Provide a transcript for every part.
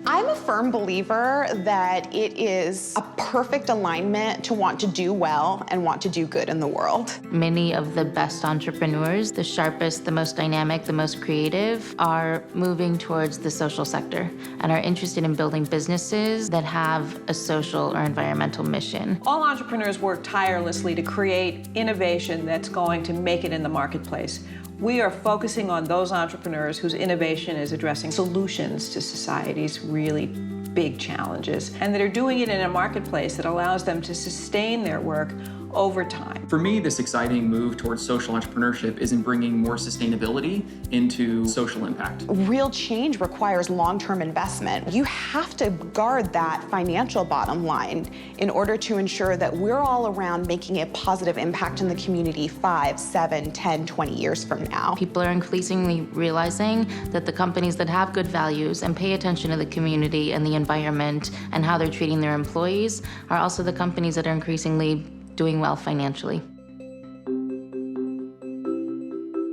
I'm a firm believer that it is a perfect alignment to want to do well and want to do good in the world. Many of the best entrepreneurs, the sharpest, the most dynamic, the most creative, are moving towards the social sector and are interested in building businesses that have a social or environmental mission. All entrepreneurs work tirelessly to create innovation that's going to make it in the marketplace. We are focusing on those entrepreneurs whose innovation is addressing solutions to society's really big challenges, and that are doing it in a marketplace that allows them to sustain their work over time. For me, this exciting move towards social entrepreneurship is in bringing more sustainability into social impact. Real change requires long-term investment. You have to guard that financial bottom line in order to ensure that we're all around making a positive impact in the community 5, 7, 10, 20 years from now. People are increasingly realizing that the companies that have good values and pay attention to the community and the environment and how they're treating their employees are also the companies that are increasingly doing well financially.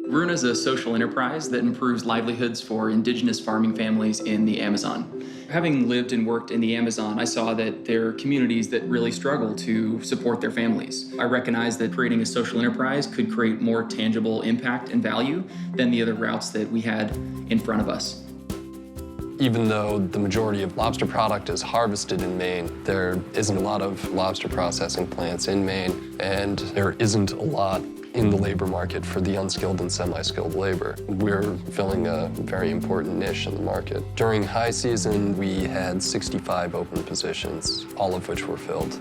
Runa is a social enterprise that improves livelihoods for indigenous farming families in the Amazon. Having lived and worked in the Amazon, I saw that there are communities that really struggle to support their families. I recognized that creating a social enterprise could create more tangible impact and value than the other routes that we had in front of us. Even though the majority of lobster product is harvested in Maine, there isn't a lot of lobster processing plants in Maine, and there isn't a lot in the labor market for the unskilled and semi-skilled labor. We're filling a very important niche in the market. During high season, we had 65 open positions, all of which were filled.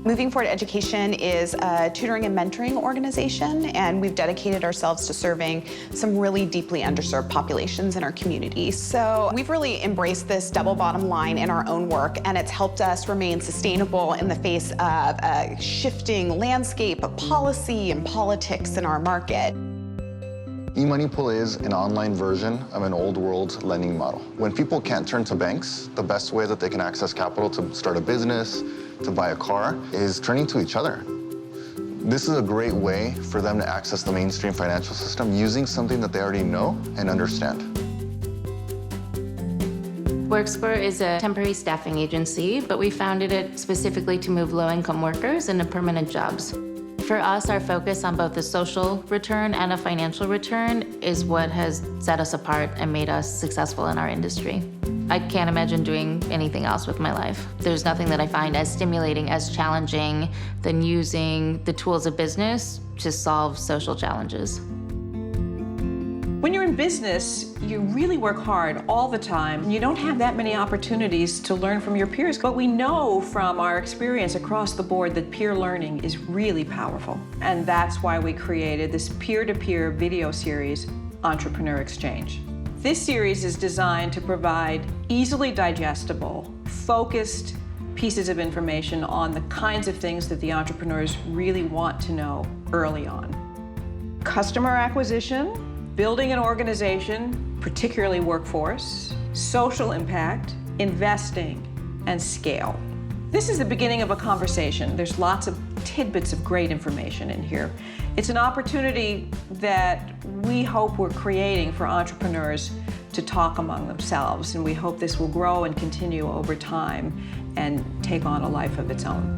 Moving Forward Education is a tutoring and mentoring organization, and we've dedicated ourselves to serving some really deeply underserved populations in our community. So we've really embraced this double bottom line in our own work, and it's helped us remain sustainable in the face of a shifting landscape of policy and politics in our market. eMoneyPool is an online version of an old world lending model. When people can't turn to banks, the best way that they can access capital to start a business, to buy a car, is turning to each other. This is a great way for them to access the mainstream financial system using something that they already know and understand. Workspur is a temporary staffing agency, but we founded it specifically to move low-income workers into permanent jobs. For us, our focus on both a social return and a financial return is what has set us apart and made us successful in our industry. I can't imagine doing anything else with my life. There's nothing that I find as stimulating, as challenging than using the tools of business to solve social challenges. When you're in business, you really work hard all the time. You don't have that many opportunities to learn from your peers, but we know from our experience across the board that peer learning is really powerful. And that's why we created this peer-to-peer video series, Entrepreneur Exchange. This series is designed to provide easily digestible, focused pieces of information on the kinds of things that the entrepreneurs really want to know early on. Customer acquisition, building an organization, particularly workforce, social impact, investing, and scale. This is the beginning of a conversation. There's lots of tidbits of great information in here. It's an opportunity that we hope we're creating for entrepreneurs to talk among themselves, and we hope this will grow and continue over time and take on a life of its own.